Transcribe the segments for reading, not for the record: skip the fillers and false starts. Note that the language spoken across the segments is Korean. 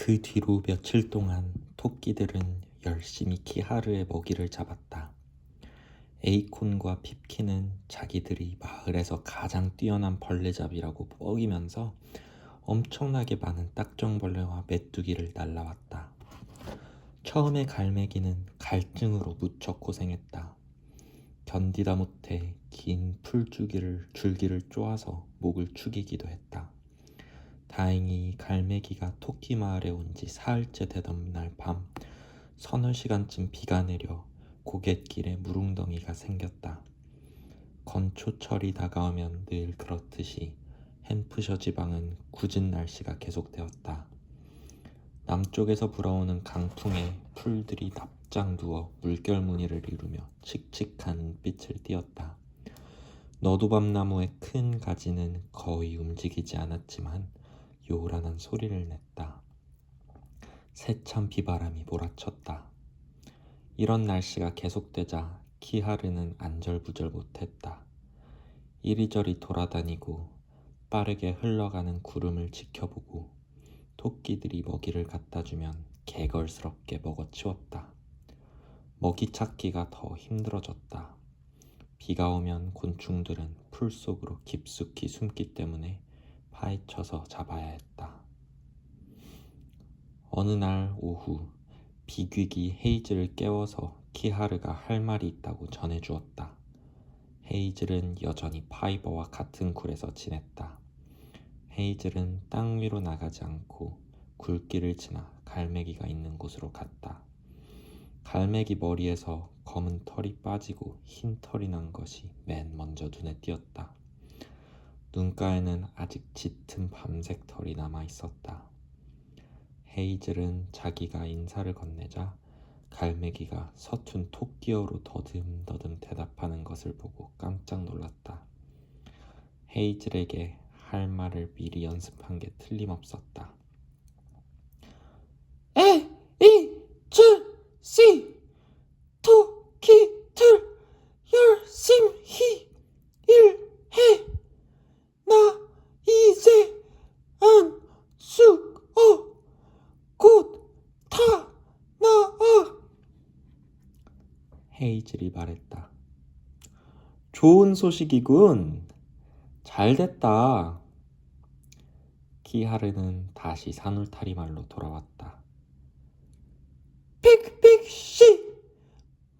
그 뒤로 며칠 동안 토끼들은 열심히 키하르의 먹이를 잡았다. 에이콘과 핍키는 자기들이 마을에서 가장 뛰어난 벌레잡이라고 뻐기면서 엄청나게 많은 딱정벌레와 메뚜기를 날라왔다. 처음에 갈매기는 갈증으로 무척 고생했다. 견디다 못해 긴 줄기를 쪼아서 목을 축이기도 했다. 다행히 갈매기가 토끼 마을에 온 지 사흘째 되던 날 밤 서너 시간쯤 비가 내려 고갯길에 물웅덩이가 생겼다. 건초철이 다가오면 늘 그렇듯이 햄프셔 지방은 궂은 날씨가 계속되었다. 남쪽에서 불어오는 강풍에 풀들이 납작 누워 물결 무늬를 이루며 칙칙한 빛을 띠었다. 너도밤나무의 큰 가지는 거의 움직이지 않았지만 요란한 소리를 냈다. 세찬 비바람이 몰아쳤다. 이런 날씨가 계속되자 키하르는 안절부절 못했다. 이리저리 돌아다니고 빠르게 흘러가는 구름을 지켜보고 토끼들이 먹이를 갖다주면 개걸스럽게 먹어치웠다. 먹이 찾기가 더 힘들어졌다. 비가 오면 곤충들은 풀 속으로 깊숙이 숨기 때문에 파헤쳐서 잡아야 했다. 어느 날 오후 비귀기 헤이즐을 깨워서 키하르가 할 말이 있다고 전해주었다. 헤이즐은 여전히 파이버와 같은 굴에서 지냈다. 헤이즐은 땅 위로 나가지 않고 굴길을 지나 갈매기가 있는 곳으로 갔다. 갈매기 머리에서 검은 털이 빠지고 흰 털이 난 것이 맨 먼저 눈에 띄었다. 눈가에는 아직 짙은 밤색 털이 남아 있었다. 헤이즐은 자기가 인사를 건네자 갈매기가 서툰 토끼어로 더듬더듬 대답하는 것을 보고 깜짝 놀랐다. 헤이즐에게 할 말을 미리 연습한 게 틀림없었다. 에, 이, 줄, 씨, 토끼들 열심히 일해. 나 이제 안 죽어. 곧 다 나아. 헤이즐이 말했다. 좋은 소식이군. 잘됐다. 키하르는 다시 산울타리 말로 돌아왔다. 픽픽씨,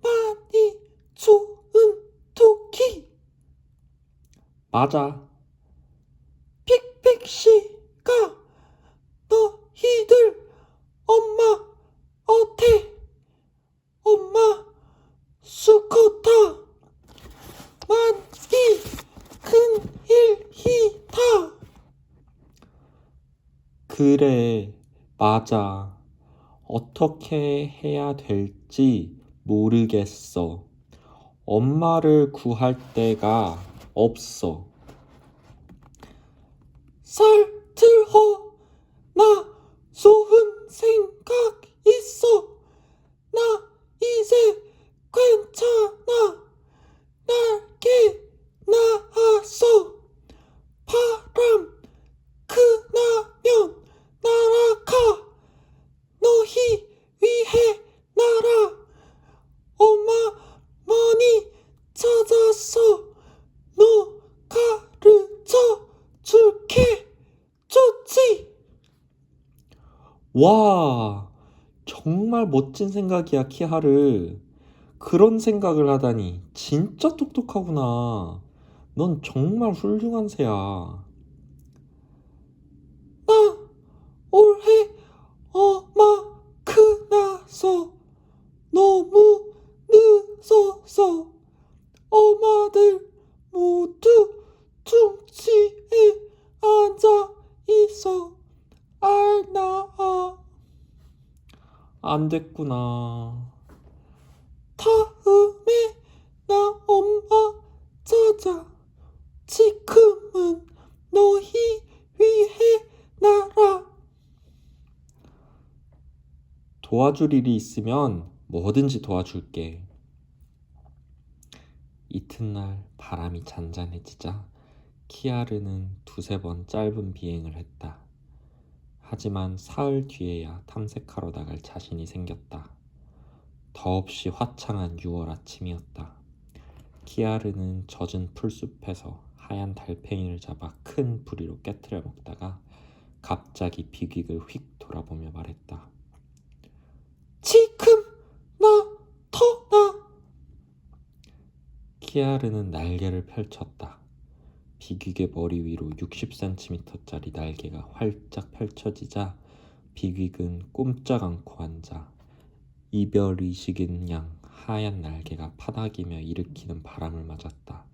많이 좋은 토끼. 맞아. 픽픽씨가 너희들 엄마 어때? 엄마 수컷다. 많이 큰 일이다. 그래, 맞아. 어떻게 해야 될지 모르겠어. 엄마를 구할 데가 없어. 살들어. 나 좋은 생각 있어. 나 이제 괜찮아. 날개 나왔어. 바람 크나면 날아가. 너희 위해 날아. 엄마 머니 찾았어. 너 가르쳐 줄게. 좋지? 와, 정말 멋진 생각이야, 키하르. 그런 생각을 하다니 진짜 똑똑하구나. 넌 정말 훌륭한 새야. 나 올해 엄마 크나서 너무 늦어서 엄마들 모두 둥지에 앉아 있어. 알나? 안 됐구나. 다음에 나 엄마 찾아. 지금은 너희 위해 날아. 도와줄 일이 있으면 뭐든지 도와줄게. 이튿날 바람이 잔잔해지자 키아르는 두세 번 짧은 비행을 했다. 하지만 사흘 뒤에야 탐색하러 나갈 자신이 생겼다. 더없이 화창한 6월 아침이었다. 키아르는 젖은 풀숲에서 하얀 달팽이를 잡아 큰 부리로 깨트려 먹다가 갑자기 비퀵을 휙 돌아보며 말했다. 지금 나. 키아르는 날개를 펼쳤다. 비퀵의 머리 위로 60cm짜리 날개가 활짝 펼쳐지자 비퀵은 꼼짝 않고 앉아 이별의식인 양 하얀 날개가 파닥이며 일으키는 바람을 맞았다.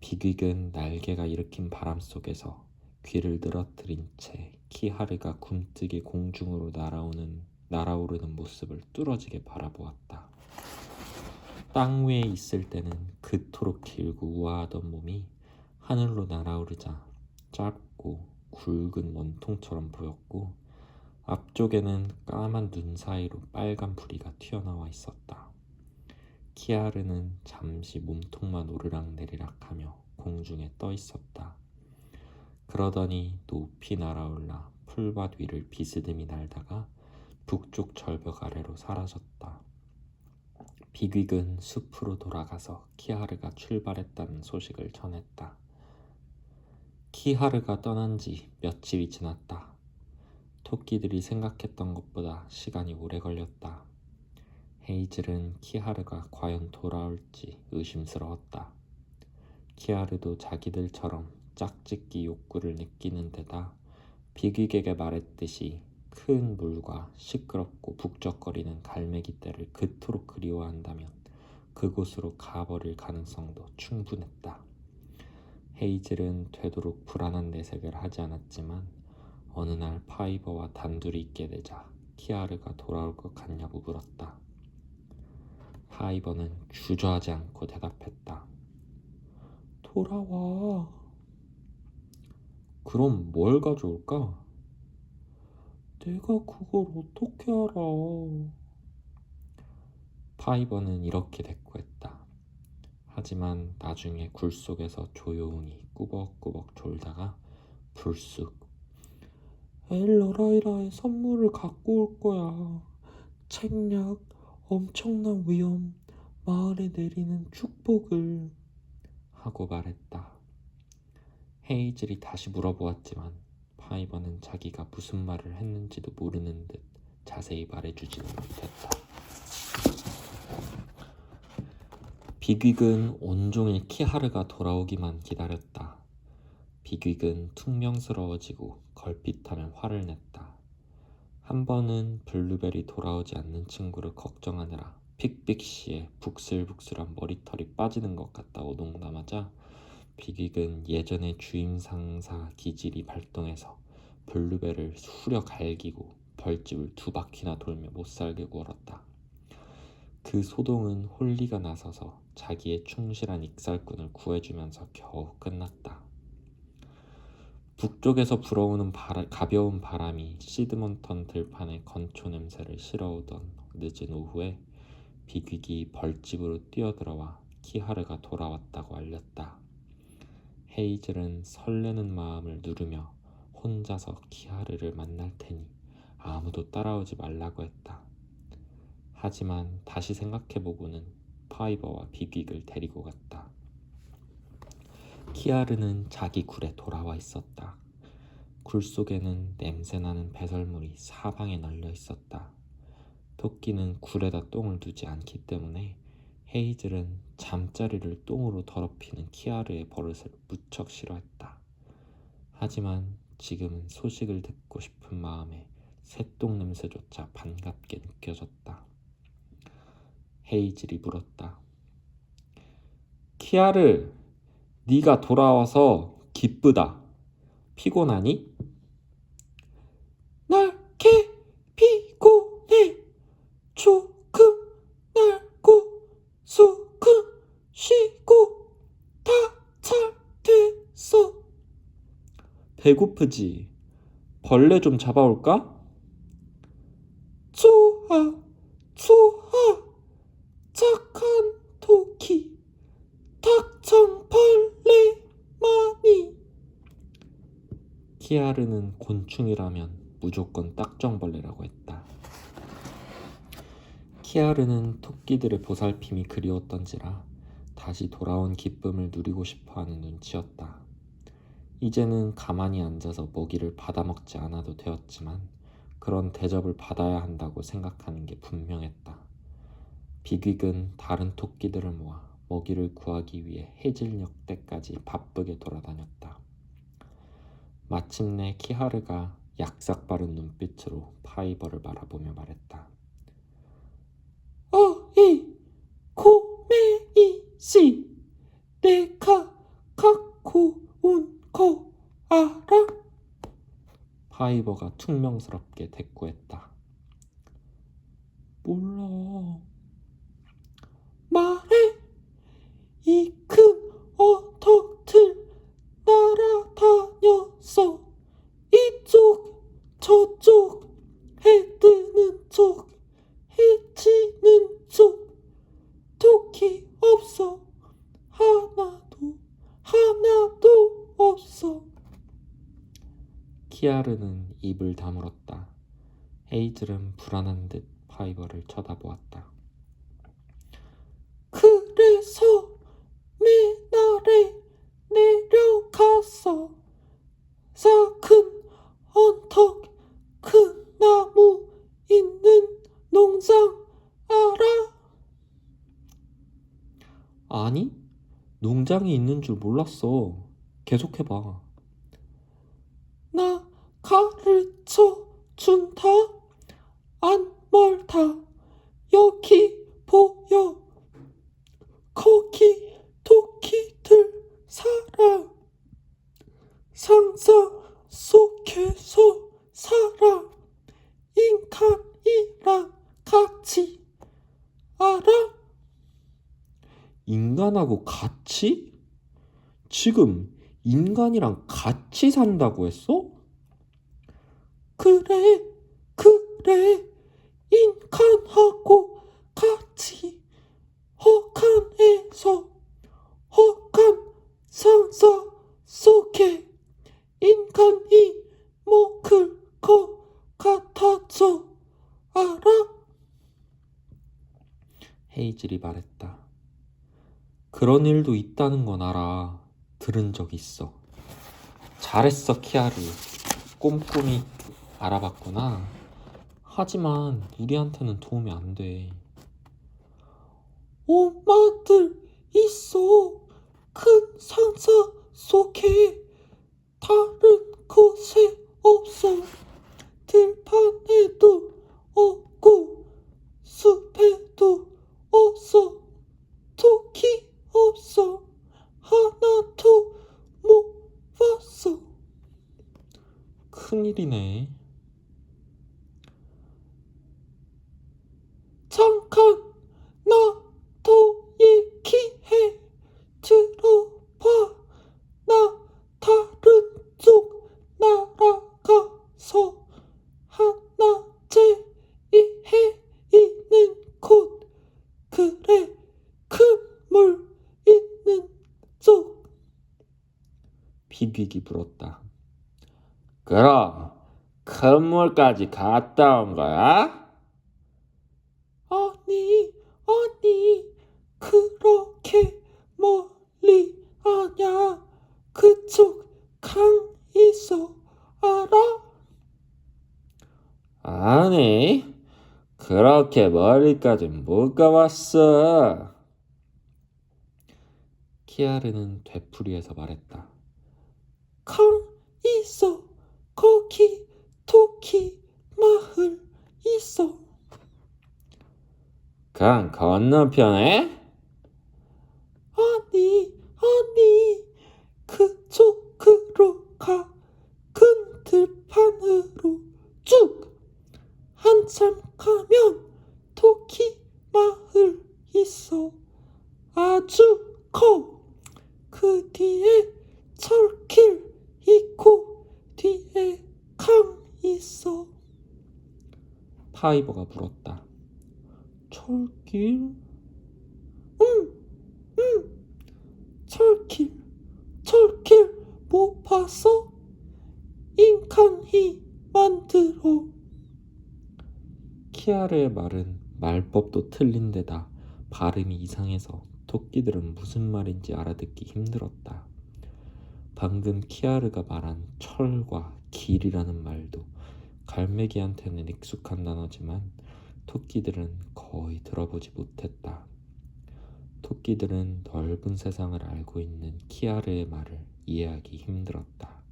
비퀵은 날개가 일으킨 바람 속에서 귀를 늘어뜨린 채 키하르가 굼뜨게 공중으로 날아오르는 모습을 뚫어지게 바라보았다. 땅 위에 있을 때는 그토록 길고 우아하던 몸이 하늘로 날아오르자 짧고 굵은 원통처럼 보였고 앞쪽에는 까만 눈 사이로 빨간 부리가 튀어나와 있었다. 키아르는 잠시 몸통만 오르락내리락하며 공중에 떠 있었다. 그러더니 높이 날아올라 풀밭 위를 비스듬히 날다가 북쪽 절벽 아래로 사라졌다. 비퀵은 숲으로 돌아가서 키하르가 출발했다는 소식을 전했다. 키하르가 떠난 지 며칠이 지났다. 토끼들이 생각했던 것보다 시간이 오래 걸렸다. 헤이즐은 키하르가 과연 돌아올지 의심스러웠다. 키하르도 자기들처럼 짝짓기 욕구를 느끼는 데다 비퀵에게 말했듯이 큰 물과 시끄럽고 북적거리는 갈매기 떼를 그토록 그리워한다면 그곳으로 가버릴 가능성도 충분했다. 헤이즐은 되도록 불안한 내색을 하지 않았지만 어느 날 파이버와 단둘이 있게 되자 키아르가 돌아올 것 같냐고 물었다. 파이버는 주저하지 않고 대답했다. 돌아와. 그럼 뭘 가져올까? 내가 그걸 어떻게 알아? 파이버는 이렇게 대꾸했다. 하지만 나중에 굴 속에서 조용히 꾸벅꾸벅 졸다가 불쑥 엘러라이라의 선물을 갖고 올 거야. 책략, 엄청난 위험, 마을에 내리는 축복을 하고 말했다. 헤이즐이 다시 물어보았지만 파이버는 자기가 무슨 말을 했는지도 모르는 듯 자세히 말해주지는 못했다. 비퀵은 온종일 키하르가 돌아오기만 기다렸다. 비퀵은 퉁명스러워지고 걸핏하면 화를 냈다. 한 번은 블루벨이 돌아오지 않는 친구를 걱정하느라 픽빅씨의 북슬북슬한 머리털이 빠지는 것 같다고 농담하자 비퀵은 예전의 주임상사 기질이 발동해서 블루벨을 후려 갈기고 벌집을 2바퀴나 돌며 못살게 구었다. 그 소동은 홀리가 나서서 자기의 충실한 익살꾼을 구해주면서 겨우 끝났다. 북쪽에서 불어오는 가벼운 바람이 시드먼턴 들판의 건초 냄새를 실어오던 늦은 오후에 비퀵이 벌집으로 뛰어들어와 키하르가 돌아왔다고 알렸다. 헤이즐은 설레는 마음을 누르며 혼자서 키하르를 만날 테니 아무도 따라오지 말라고 했다. 하지만 다시 생각해보고는 파이버와 비퀵을 데리고 갔다. 키아르는 자기 굴에 돌아와 있었다. 굴 속에는 냄새나는 배설물이 사방에 널려 있었다. 토끼는 굴에다 똥을 두지 않기 때문에 헤이즐은 잠자리를 똥으로 더럽히는 키아르의 버릇을 무척 싫어했다. 하지만 지금은 소식을 듣고 싶은 마음에 새똥 냄새조차 반갑게 느껴졌다. 헤이즐이 물었다. 키아르, 네가 돌아와서 기쁘다. 피곤하니? 날개 피곤해. 조금 날고 조금 쉬고 다 잘 됐어. 배고프지? 벌레 좀 잡아올까? 좋아, 좋아. 착한 토끼. 닭장벌레 많이. 키아르는 곤충이라면 무조건 딱정벌레라고 했다. 키아르는 토끼들의 보살핌이 그리웠던지라 다시 돌아온 기쁨을 누리고 싶어하는 눈치였다. 이제는 가만히 앉아서 먹이를 받아먹지 않아도 되었지만 그런 대접을 받아야 한다고 생각하는 게 분명했다. 비퀵은 다른 토끼들을 모아 먹이를 구하기 위해 해질녘 때까지 바쁘게 돌아다녔다. 마침내 키하르가 약삭 바른 눈빛으로 파이버를 바라보며 말했다. 어이 고메이씨, 내가 갖고 온 거 알아? 파이버가 퉁명스럽게 대꾸했다. 몰라. 말해. 이 큰 어턱들 날아다녔어. 이쪽 저쪽 해 뜨는 쪽 해 지는 쪽 토끼 없어. 하나도 없어. 키아르는 입을 다물었다. 헤이즐은 불안한 듯 파이버를 쳐다보았다. 그래서 맨날에 내려가서 작은 언덕 큰 나무 있는 농장 알아? 아니, 농장이 있는 줄 몰랐어. 계속해봐. 나 가르쳐 준다. 안 멀다. 여기 보여. 거기 토끼들 살아. 상자 속에서 살아. 인간이랑 같이. 알아? 인간하고 같이? 지금 인간이랑 같이 산다고 했어? 그래. 인간하고 같이 헛간에서 헛간 상자 속에 인간이 먹을 것 같아져. 알아? 헤이즐이 말했다. 그런 일도 있다는 건 알아. 들은 적 있어. 잘했어, 키아르. 꼼꼼히 알아봤구나. 하지만 우리한테는 도움이 안 돼. 엄마들 있어. 큰 상자 속에. 다른 곳에 없어. 들판에도 없고 숲에도 없어. 토끼 없어. 하나도 못 봤어. 큰일이네. 잠깐 나 더 얘기해. 들어봐. 나 다른 쪽 날아가서 하나제 해 있는 곳. 그래, 큰 물 있는 쪽. 비퀵이 물었다. 그럼 큰 물까지 갔다 온 거야? 아니, 그렇게 멀리 아냐. 그쪽 강 있어. 알아? 아니, 그렇게 멀리까지 못 가봤어. 키아르는 되풀이해서 말했다. 강 있어. 거기 토끼 마을 있어. 강 건너편에? 아니, 그쪽으로 가. 큰 들판으로 쭉. 한참 가면 토끼 마을 있어. 아주 커. 그 뒤에 철길 있고 뒤에 강 있어. 파이버가 물었다. 철길? 응. 철길 못 봤어? 간히 만들어. 키아르의 말은 말법도 틀린 데다 발음이 이상해서 토끼들은 무슨 말인지 알아듣기 힘들었다. 방금 키아르가 말한 철과 길이라는 말도 갈매기한테는 익숙한 단어지만 토끼들은 거의 들어보지 못했다. 토끼들은 넓은 세상을 알고 있는 키아르의 말을 이해하기 힘들었다.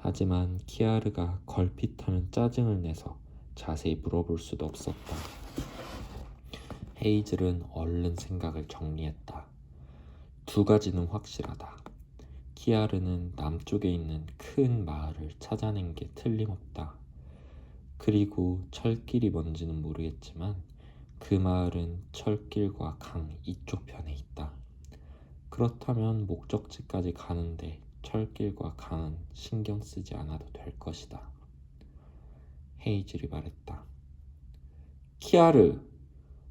하지만 키아르가 걸핏하면 짜증을 내서 자세히 물어볼 수도 없었다. 헤이즐은 얼른 생각을 정리했다. 두 가지는 확실하다. 키아르는 남쪽에 있는 큰 마을을 찾아낸 게 틀림없다. 그리고 철길이 뭔지는 모르겠지만 그 마을은 철길과 강 이쪽 편에 있다. 그렇다면 목적지까지 가는데 철길과 강은 신경 쓰지 않아도 될 것이다. 헤이즐이 말했다. 키아르,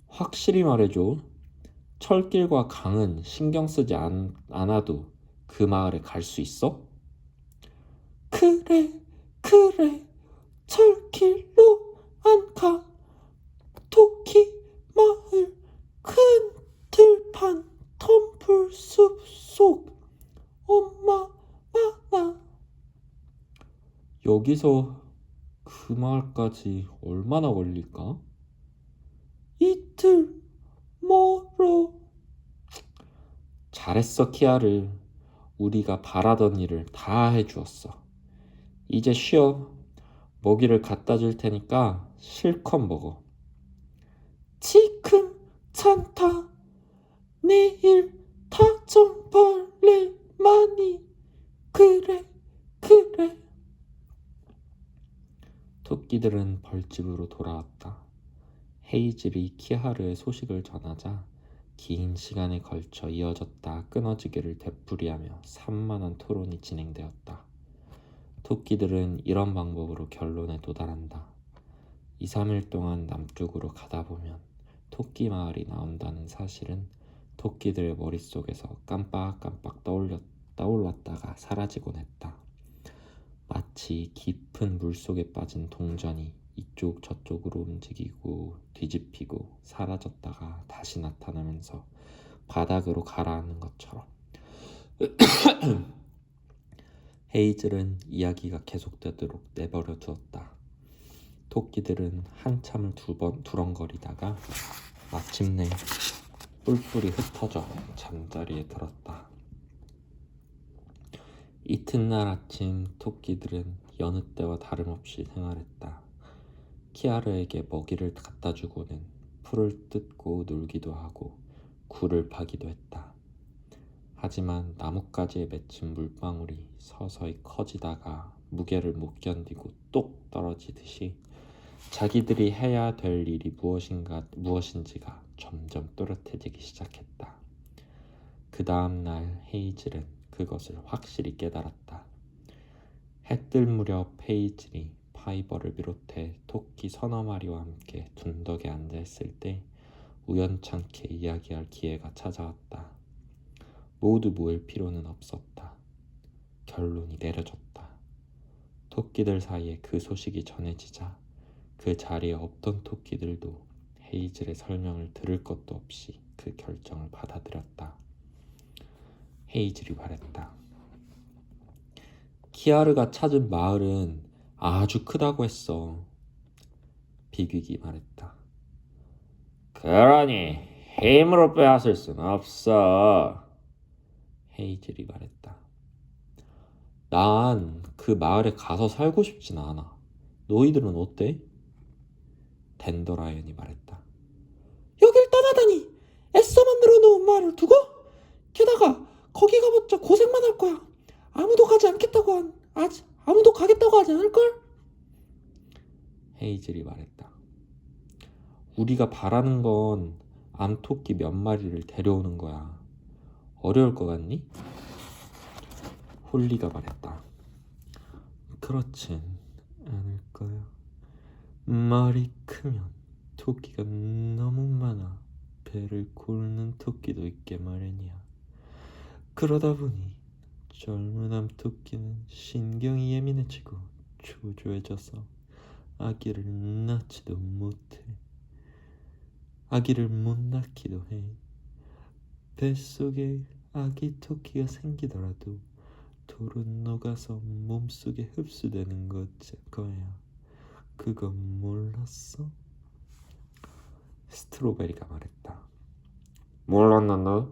확실히 말해줘. 철길과 강은 신경 쓰지 않아도 그 마을에 갈 수 있어? 그래, 그래. 철길로 안 가. 토끼 마을 큰 들판 덤불숲 속 엄마 많아. 여기서 그 마을까지 얼마나 걸릴까? 이틀 멀어. 잘했어, 키아르. 우리가 바라던 일을 다 해주었어. 이제 쉬어. 먹이를 갖다 줄 테니까 실컷 먹어. 지금 찬타. 내일 타정벌레 많이. 그래, 그래. 토끼들은 벌집으로 돌아왔다. 헤이즐이 키하르의 소식을 전하자 긴 시간에 걸쳐 이어졌다 끊어지기를 되풀이하며 산만한 토론이 진행되었다. 토끼들은 이런 방법으로 결론에 도달한다. 2, 3일 동안 남쪽으로 가다 보면 토끼 마을이 나온다는 사실은 토끼들의 머릿속에서 깜빡깜빡 떠올랐다가 사라지곤 했다. 마치 깊은 물속에 빠진 동전이 이쪽 저쪽으로 움직이고 뒤집히고 사라졌다가 다시 나타나면서 바닥으로 가라앉는 것처럼. 헤이즐은 이야기가 계속되도록 내버려 두었다. 토끼들은 한참을 두렁거리다가 마침내 뿔뿔이 흩어져 잠자리에 들었다. 이튿날 아침 토끼들은 여느 때와 다름없이 생활했다. 키아르에게 먹이를 갖다 주고는 풀을 뜯고 놀기도 하고 굴을 파기도 했다. 하지만 나뭇가지에 맺힌 물방울이 서서히 커지다가 무게를 못 견디고 똑 떨어지듯이 자기들이 해야 될 일이 무엇인지가 점점 또렷해지기 시작했다. 그 다음 날 헤이즐은 그것을 확실히 깨달았다. 해 뜰 무렵 헤이즐이 파이버를 비롯해 토끼 서너 마리와 함께 둔덕에 앉아있을 때 우연찮게 이야기할 기회가 찾아왔다. 모두 모일 필요는 없었다. 결론이 내려졌다. 토끼들 사이에 그 소식이 전해지자 그 자리에 없던 토끼들도 헤이즐의 설명을 들을 것도 없이 그 결정을 받아들였다. 헤이즐이 말했다. 키아르가 찾은 마을은 아주 크다고 했어. 비귀기 말했다. 그러니 힘으로 빼앗을 순 없어. 헤이즐이 말했다. 난 그 마을에 가서 살고 싶진 않아. 너희들은 어때? 댄더라이언이 말했다. 여길 떠나다니 애써 만들어 놓은 마을을 두고? 게다가 거기 가봤자 고생만 할 거야. 아무도 가겠다고 하지 않을걸? 헤이즐이 말했다. 우리가 바라는 건 암토끼 몇 마리를 데려오는 거야. 어려울 것 같니? 홀리가 말했다. 그렇진 않을 거야. 말이 크면 토끼가 너무 많아 배를 고르는 토끼도 있게 마련이야. 그러다 보니 젊은 암토끼는 신경이 예민해지고 초조해져서 아기를 낳지도 못해. 아기를 못 낳기도 해. 뱃속에 아기 토끼가 생기더라도 돌은 녹아서 몸속에 흡수되는 거야. 그건 몰랐어? 스트로베리가 말했다. 몰랐는데?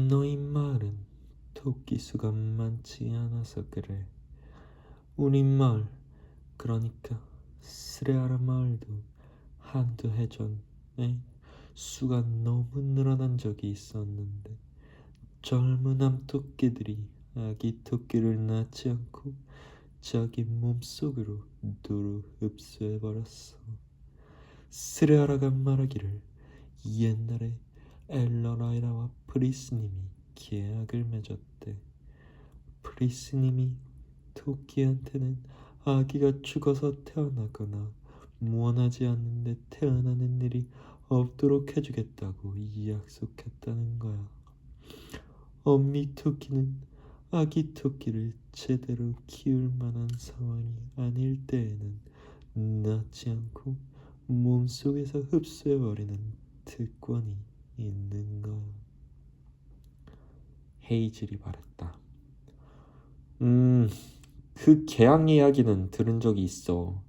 너희 마을은 토끼 수가 많지 않아서 그래. 우리 마을, 그러니까 스레아라 마을도 한두 해 전에 수가 너무 늘어난 적이 있었는데 젊은 암토끼들이 아기 토끼를 낳지 않고 자기 몸속으로 누루 흡수해버렸어. 스레아라가 말하기를 옛날에 엘러라이라와 프리스님이 계약을 맺었대. 프리스님이 토끼한테는 아기가 죽어서 태어나거나 원하지 않는데 태어나는 일이 없도록 해주겠다고 약속했다는 거야. 엄미 토끼는 아기 토끼를 제대로 키울 만한 상황이 아닐 때에는 낳지 않고 몸속에서 흡수해버리는 특권이 있는 거야. 헤이즐이 말했다. 그 계약 이야기는 들은 적이 있어.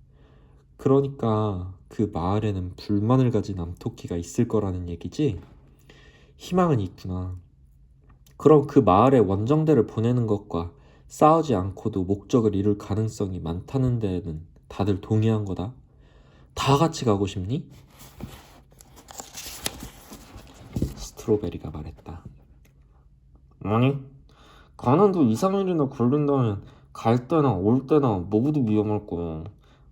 그러니까 그 마을에는 불만을 가진 암토끼가 있을 거라는 얘기지? 희망은 있구나. 그럼 그 마을에 원정대를 보내는 것과 싸우지 않고도 목적을 이룰 가능성이 많다는 데는 다들 동의한 거다. 다 같이 가고 싶니? 스트로베리가 말했다. 아니, 가는데 2, 3일이나 걸린다면 갈 때나 올 때나 모두 위험할 거야.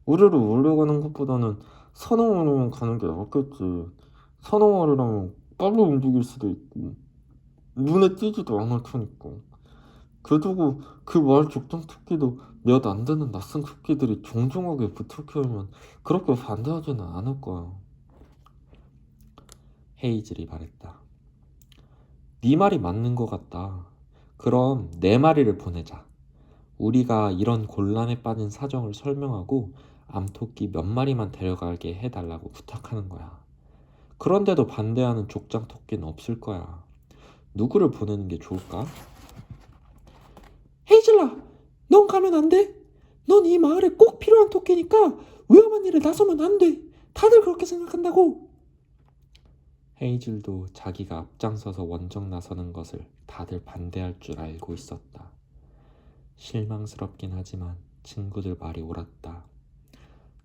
우리를 올려가는 것보다는 서너마리만 가는 게 낫겠지. 서너마리라면 빨리 움직일 수도 있고 눈에 띄지도 않을 테니까. 게다가 그 마을 족장 토끼도 몇 안 되는 낯선 토끼들이 종종하게 붙을 겨우면 그렇게 반대하지는 않을 거야. 헤이즐이 말했다. 네 말이 맞는 것 같다. 그럼 네 마리를 보내자. 우리가 이런 곤란에 빠진 사정을 설명하고 암토끼 몇 마리만 데려가게 해달라고 부탁하는 거야. 그런데도 반대하는 족장 토끼는 없을 거야. 누구를 보내는 게 좋을까? 헤이즐아, 넌 가면 안 돼. 넌 이 마을에 꼭 필요한 토끼니까 위험한 일에 나서면 안 돼. 다들 그렇게 생각한다고. 헤이즐도 자기가 앞장서서 원정 나서는 것을 다들 반대할 줄 알고 있었다. 실망스럽긴 하지만 친구들 말이 옳았다.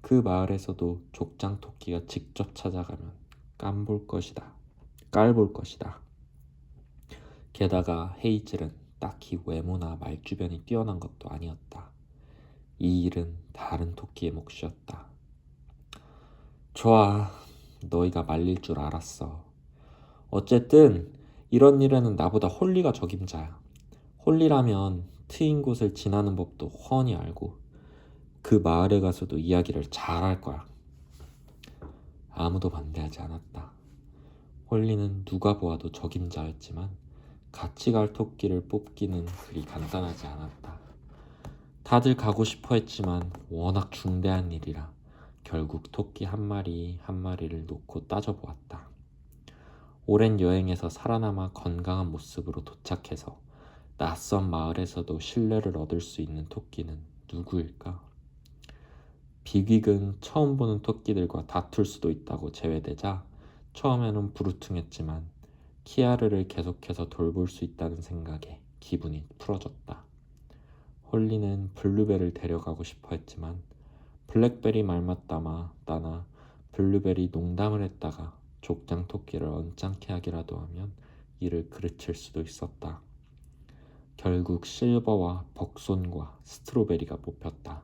그 마을에서도 족장 토끼가 직접 찾아가면 깔볼 것이다. 게다가 헤이즐은 딱히 외모나 말주변이 뛰어난 것도 아니었다. 이 일은 다른 토끼의 몫이었다. 좋아, 너희가 말릴 줄 알았어. 어쨌든 이런 일에는 나보다 홀리가 적임자야. 홀리라면 트인 곳을 지나는 법도 훤히 알고 그 마을에 가서도 이야기를 잘 할 거야. 아무도 반대하지 않았다. 홀리는 누가 보아도 적임자였지만 같이 갈 토끼를 뽑기는 그리 간단하지 않았다. 다들 가고 싶어 했지만 워낙 중대한 일이라 결국 토끼 한 마리 한 마리를 놓고 따져보았다. 오랜 여행에서 살아남아 건강한 모습으로 도착해서 낯선 마을에서도 신뢰를 얻을 수 있는 토끼는 누구일까? 비귀은 처음 보는 토끼들과 다툴 수도 있다고 제외되자 처음에는 부르퉁했지만 키아르를 계속해서 돌볼 수 있다는 생각에 기분이 풀어졌다. 홀리는 블루벨을 데려가고 싶어 했지만 블랙베리 말맞다마 따나 블루벨이 농담을 했다가 족장 토끼를 언짢게 하기라도 하면 이를 그르칠 수도 있었다. 결국 실버와 벅손과 스트로베리가 뽑혔다.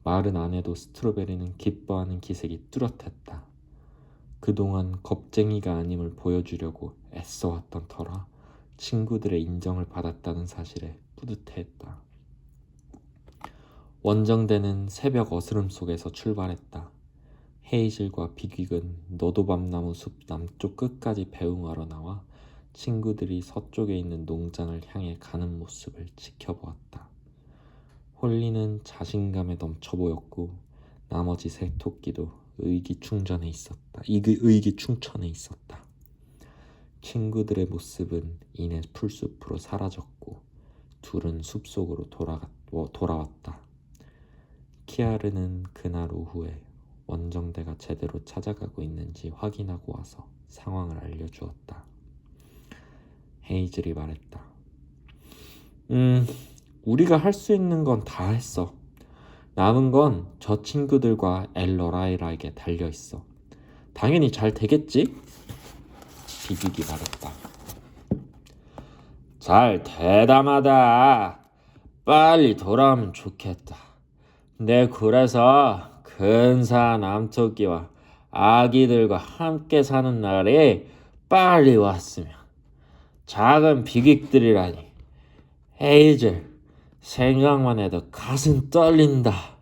마을은 안에도 스트로베리는 기뻐하는 기색이 뚜렷했다. 그동안 겁쟁이가 아님을 보여주려고 애써왔던 터라 친구들의 인정을 받았다는 사실에 뿌듯해했다. 원정대는 새벽 어스름 속에서 출발했다. 헤이즐과 비귀은 너도밤나무 숲 남쪽 끝까지 배웅하러 나와 친구들이 서쪽에 있는 농장을 향해 가는 모습을 지켜보았다. 홀리는 자신감에 넘쳐 보였고 나머지 세 토끼도 의기충전해 있었다. 의기충천해 있었다. 친구들의 모습은 이내 풀숲으로 사라졌고 둘은 숲속으로 돌아왔다. 키아르는 그날 오후에 원정대가 제대로 찾아가고 있는지 확인하고 와서 상황을 알려주었다. 헤이즐이 말했다. 우리가 할 수 있는 건 다 했어. 남은 건 저 친구들과 엘러라이라에게 달려있어. 당연히 잘 되겠지? 비빅이 말했다. 잘 대담하다. 빨리 돌아오면 좋겠다. 내 굴에서 근사한 암토끼와 아기들과 함께 사는 날이 빨리 왔으면. 작은 비객들이라니. 헤이즐, 생각만 해도 가슴 떨린다.